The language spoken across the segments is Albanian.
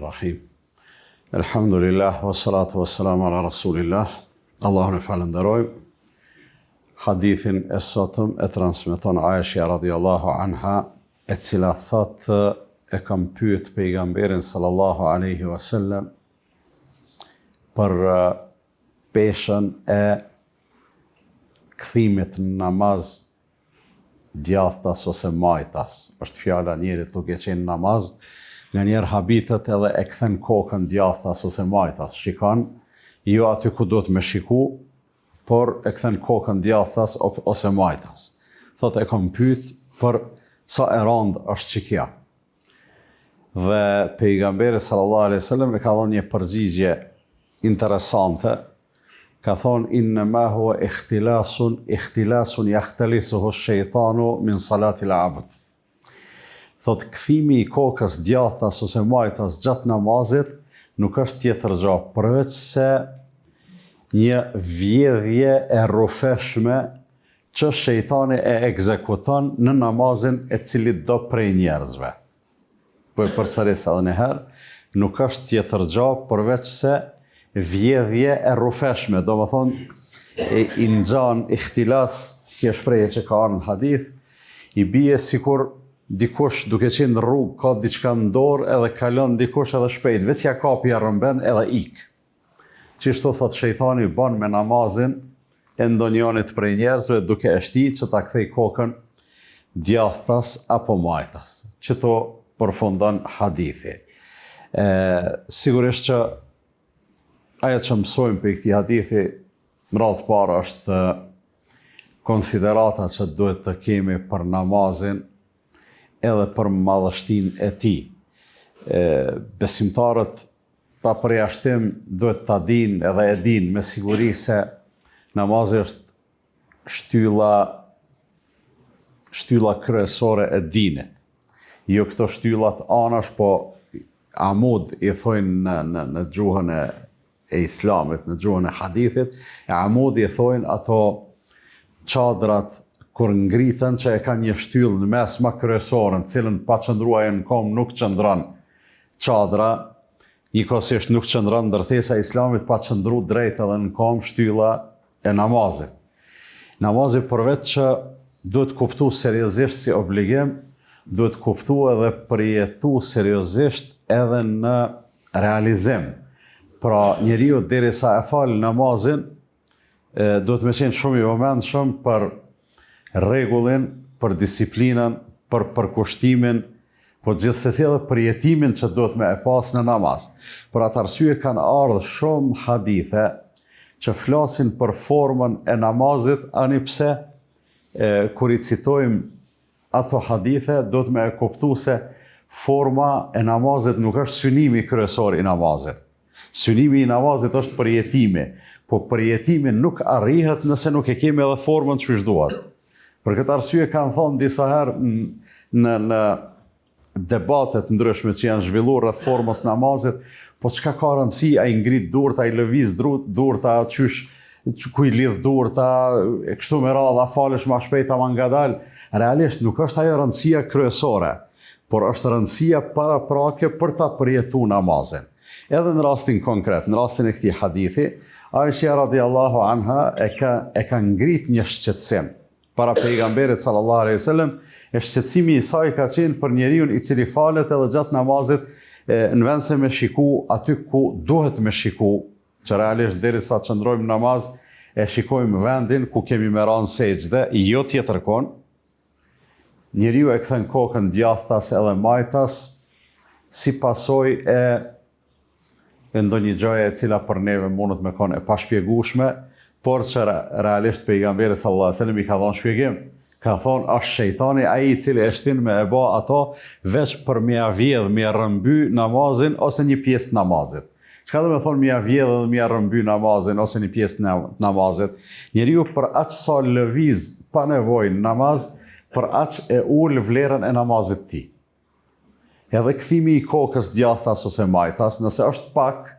Bismillahirrahmanirrahim. Elhamdulillah, wassalatu wassalamu ala rasulillah. Allahun e falenderojmë. Hadithin e sotëm e transmeton Aisha radhiyallahu anha, e cila thotë e kam pyet pejgamberin sallallahu alaihi wasallam për peshën e kthimit në namaz djathtas ose majtas. Është fjala njerit duke qenë namaz, nga njerë habitet edhe e kthen kokën djathtas ose majtas. Shikon, jo aty ku do të me shiku, por e kthen kokën djathtas ose majtas. Thot e kam pyet për sa e rand është çikja. Dhe pejgamberi sallallahu alaihi wasallam e ka dhënë një përgjigje interesante. Ka thonë, innama huwa ikhtilasun jahtalisuhu shejtanu min salatil abd. Thot, kthimi i kokës djathtas ose majtas gjatë namazit nuk është tjetër gjë përveç se një vjedhje e rrufeshme që shejtani e ekzekuton në namazin e cili do prej njerëzve. Po e përsëris edhe një herë, nuk është tjetër gjë përveç se vjedhje e rrufeshme, do më thonë i ngjan ikhtilas, kjo shprehje që ka në hadith, i bie sikur dikush duke qenë në rrugë, ka diçka në dorë edhe kalon dikush edhe shpejt, veç ja kapi ja rrëmben edhe ik. Qishtu thot shejtani bën me namazin e ndonjërit prej njerëzve duke e shtit që ta kthej kokën djathtas apo majtas. Çto përfundon hadithi. Sigurisht që ajo që mësojmë për këtij hadithi, në radhë parë është konsiderata që duhet të kemi për namazin edhe për madhështinë e tij. Besimtarët pa përjashtim duhet ta dinë edhe e dinë me siguri se namazi është shtylla kryesore e dinit. Jo këto shtyllat anash, po amud i thojnë në gjuhën e islamit, në gjuhën e hadithit, e amudi e thojnë ato çadrat kur ngriten që e ka një shtyllë në mes më kryesorën, cilën pa qëndruar në kom nuk qëndron çadra, njëkohësisht nuk qëndron ndërthesa e islamit pa qëndru drejt edhe në kom shtylla e namazit. Namazi përveç që duhet kuptu seriozisht si obligim, duhet kuptu edhe përjetu seriozisht edhe në realizim. Pra njeriu derisa e fal namazin, duhet me qenë shumë i vëmendshëm për rregullin, për disiplinën, për përkushtimin, po gjithsesi edhe përjetimin që duhet me e pas në namaz. Për atë arsye kanë ardhur shumë hadithe që flasin për formën e namazit, ani pse kur i citojmë ato hadithe, duhet me e kuptu se forma e namazit nuk është synimi kryesor i namazit. Synimi i namazit është përjetimi, po përjetimi nuk arrihet nëse nuk e kemi edhe formën që duhet. Për këtë arsye kanë thonë disa herë në debatet ndryshme që janë zhvilluar rreth formës namazit, po çka ka rëndësi, ai ngrit durt, ai lëviz durt, ku i lidh durt, kështu me radhë, a falesh më shpejt ama ngadal. Realisht nuk është ajo rëndësia kryesore, por është rëndësia paraprake për ta përjetuar namazin. Edhe në rastin konkret, në rastin e këtij hadithi, Aisha radhiyallahu anha e ka ngrit një shqetësim para pejgamberit sallallahu alaihi wasallam, e shqetësimi i saj ka qenë për njeriu i cili falet edhe gjatë namazit në vend se me shiku aty ku duhet me shiku, që realisht derisa qëndrojmë në namaz e shikojmë vendin ku kemi me ranë sejdë, jo tjetër kon. Njeriu e kthen kokën djathtas edhe majtas si pasojë e ndonjë gjëje e cila për neve mundet me konë e pashpjegueshme, por që realisht pejgamberi sallallahu alaihi wasallam i ka dhënë shpjegim. Ka thonë, është shejtani ai i cili e shtin me e bë ato veç për m'ia vjedh, m'ia rrëmby namazin ose një pjesë të namazit. Çka do të thonë m'ia vjedh dhe m'ia rrëmby namazin ose një pjesë të namazit? Njeriu për aq sa lëviz pa nevojë në namaz, për aq e ul vlerën e namazit të tij. Edhe kthimi i kokës djathtas ose majtas, nëse është pak,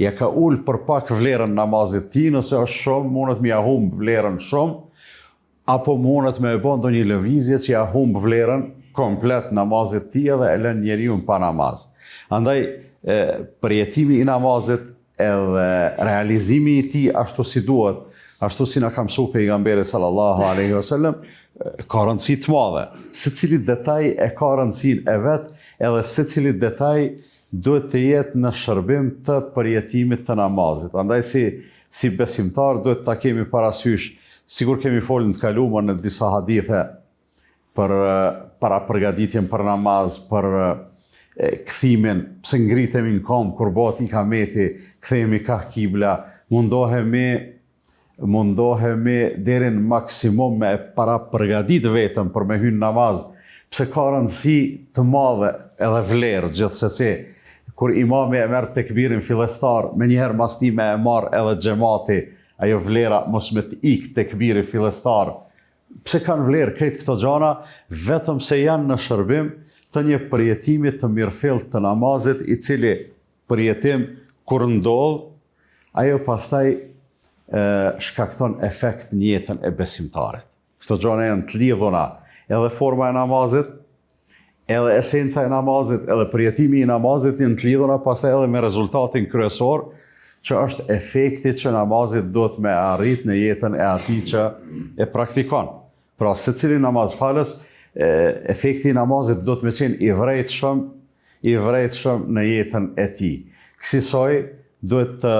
ja ka ul për pak vlerën namazit të tij, nëse është shumë, mundet m'ia humb vlerën shumë, apo mundet me e bën ndonjë lëvizje që ja humb vlerën komplet namazit ti edhe e lën njeriu pa namaz. Andaj, përjetimi i namazit edhe realizimi i tij ashtu si duhet, ashtu si na ka mësuar pejgamberi sallallahu alaihi wasallam, ka rëndësi të madhe. Secili detaj e ka rëndësinë e vet, edhe secili detaj duhet të jetë në shërbim të përjetimit të namazit. Andaj si besimtar duhet ta kemi parasysh, sigur kemi folën të kaluar në disa hadithe për para përgatitjen për namaz, për kthimin, pse ngritemi në kom kur bëhet ikameti, kthehemi ka kibla, mundohemi deri në maksimum me para përgatit vetëm për me hyrë në namaz, pse ka rëndësi të madhe edhe vlerë gjithsesi. Kur imami e merr tekbirin fillestar, me njëherë mas ti me e marr edhe xhamati, ajo vlera mos me të ik tekbiri fillestar. Pse kanë vlerë këtë këto gjana, vetëm se janë në shërbim të një përjetimi të mirëfillt të namazit, i cili përjetim kur ndodh, ajo pastaj shkakton efekt në jetën e besimtarit. Këto gjana janë të lidhuna, edhe forma e namazit, edhe esenca e namazit, edhe përjetimi i namazit janë të lidhuna pastaj edhe me rezultatin kryesor, që është efekti që namazit duhet me arrit në jetën e atij që e praktikon. Pra, secili namaz falës, efekti i namazit do të me qenë i vërejtshëm në jetën e tij. Kësaj duhet të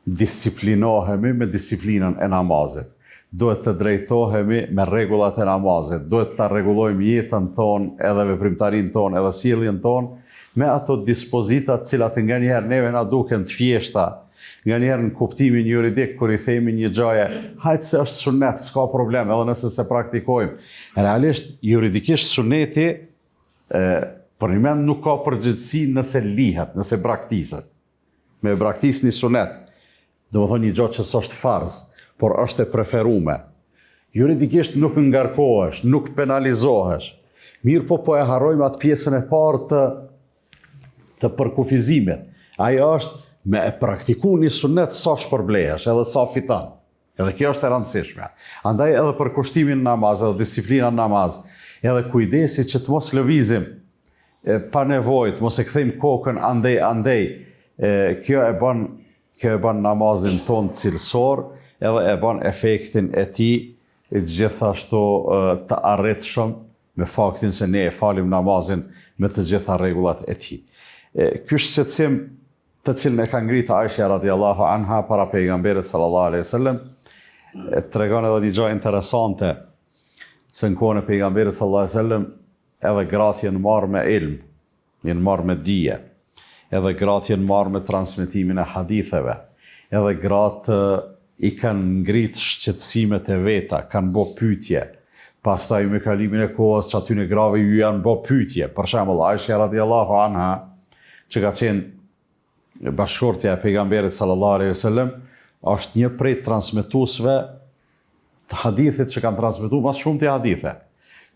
disiplinohemi me disiplinën e namazit. Duhet të drejtohemi me rregullat e namazit. Duhet të rregullojmë jetën tonë, edhe veprimtarinë tonë, edhe sjelljen tonë, me ato dispozitat cilat nga njëherë neve na duken të thjeshta, nga njëherë në kuptimin juridik, kur i themi një gjaje, hajtë se është sunet, s'ka problem, edhe nëse se praktikojmë. Realisht, juridikisht suneti, për një mend nuk ka përgjithësi nëse lihet, nëse braktiset. Me braktis një sunet, do më thonë një gjatë që s'është farz, por është e preferume. Juridikisht nuk ngarkohesh, nuk penalizohesh. Mirë po e harrojmë atë pjesën e parë të përkufizimit. Ajo është me e praktiku një sunet sa shpërblehesh, edhe sa fiton. Edhe kjo është e rëndësishme. Andaj edhe për kushtimin namaz, edhe disiplina namaz, edhe kujdesi që të mos lëvizim pa nevojt, mos e kthejmë kokën andej, kjo e bën namazin ton cilësor, edhe e bën efektin e tij gjithashtu të arritshëm me faktin se ne e falim namazin me të gjitha rregullat e tij. Ky shqetësim të cilën e ka ngritë Aisha radiallahu anha para pejgamberit sallallahu alaihi wasallam, tregon edhe një gjë interesante, se në kohën e pejgamberit sallallahu alaihi wasallam edhe gratë janë marrë me ilm, janë marrë me dije, edhe gratë janë marrë me transmetimin e haditheve, edhe gratë i kanë ngritë shqetësimet e veta, kanë bë pyetje, pastaj me kalimin e kohës që aty në grave ju janë bë pyetje. Për shembull, Aisha radiallahu anha, që ka qenë bashkëshortja e pejgamberit sallallahu alaihi wasallam, është një prej transmetuesve të hadithit që kanë transmetuar mas shumë të hadithe.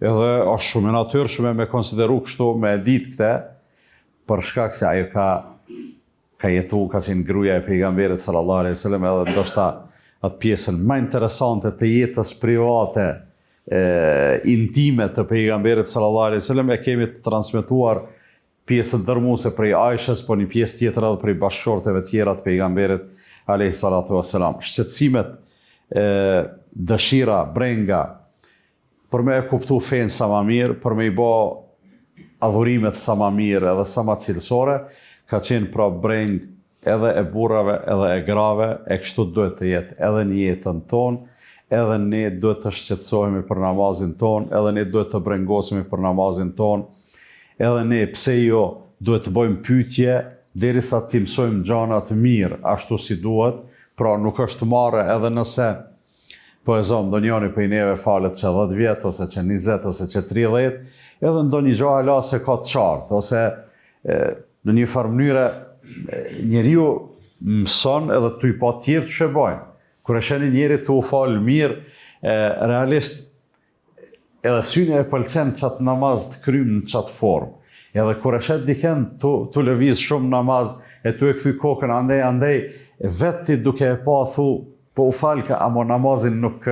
Edhe është shumë e natyrshme me konsideru kështu, me ditë këte, për shkak se ajo ka jetu, ka qenë gruaja e pejgamberit sallallahu alaihi wasallam, edhe ndoshta atë pjesën më interesante të jetës private, intime të pejgamberit sallallahu alaihi wasallam e kemi të transmetuar pjesën dërmuese prej Aishës, po një pjesë tjetër edhe prej bashkëshorteve tjera të pejgamberit alayhi salatu wassalam. Shqetësimet, dëshira, brenga, për me e kuptu fenë sa ma mirë, për me i bo adhurimet sa ma mirë edhe sa ma cilësore, ka qenë pra breng edhe e burrave, edhe e grave, e kështu duhet të jetë edhe në jetën tonë, edhe ne duhet të shqetësohemi për namazin tonë, edhe ne duhet të brengosemi për namazin tonë, edhe ne pse jo duhet të bëjmë pyetje derisa të mësojmë gjëra të mirë ashtu si duhet, pra nuk është marrë edhe nëse po e zonë ndonjëri prej neve falet që 10 vjet ose që 20 ose që 30, edhe ndonjë gjë ala se ka të qartë, ose në një farë mënyre njeriu mëson edhe të i pa tjerë të shëbojnë. Kur e sheni njeri të u falë mirë, realisht edhe syni e pëlqen qatë namaz të krymë në qatë formë. Edhe kur e shet diken të lëviz shumë namaz, e tu e këthy kokën andej, veti duke e pa thu, po u falka, amo namazin nuk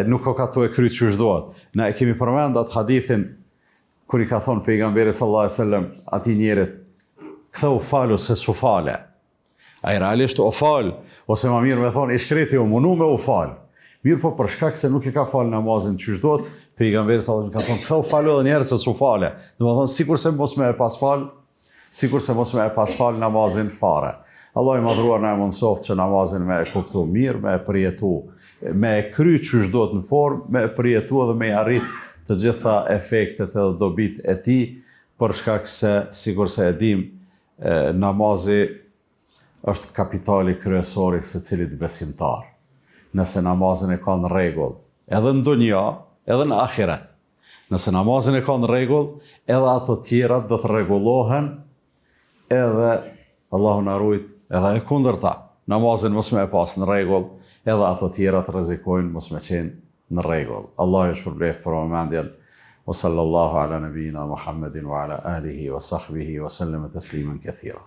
nuk ka tu e kry që shdohet. Ne e kemi përmend atë hadithin kur i ka thonë pejgamberi sallallahu alaihi wasallam atij njerit, ktheu falu se su fale. Ai realisht o fal, ose më mirë me thonë i shkreti u munu me u fal. Mirë po për shkak se nuk i ka fal namazin që shdohet, pejgamberi sallallahu alaihi wasallam ka thonë ktheu falu edhe një herë se su fale. Domethënë sikurse mos më e pas fal, sikurse mos më e pas fal namazin fare. Allah i madhruar na mundsoft që namazin me e kuptu mirë, me e përjetu, me e kry që shdohet në formë, me e përjetu edhe me arrit të gjitha efektet edhe dobit e tij, për shkak se sikur se e dim, namazi është kapitali kryesor i secilit besimtar. Nëse namazin e ka në rregull, edhe në dunja, edhe në ahiret. Nëse namazin e ka në rregull, edhe ato tjerat do të rregullohen, edhe Allahu na ruaj, edhe e kundërta. Namazin mos më e pas në rregull, edhe ato tjerat rrezikojnë mos më qenë në rregull. Allah ju shpërblet për momendin. Wa sallallahu ala nabiyina Muhammedin wa ala alihi wa sahbihi wa sallama tasliman kathira.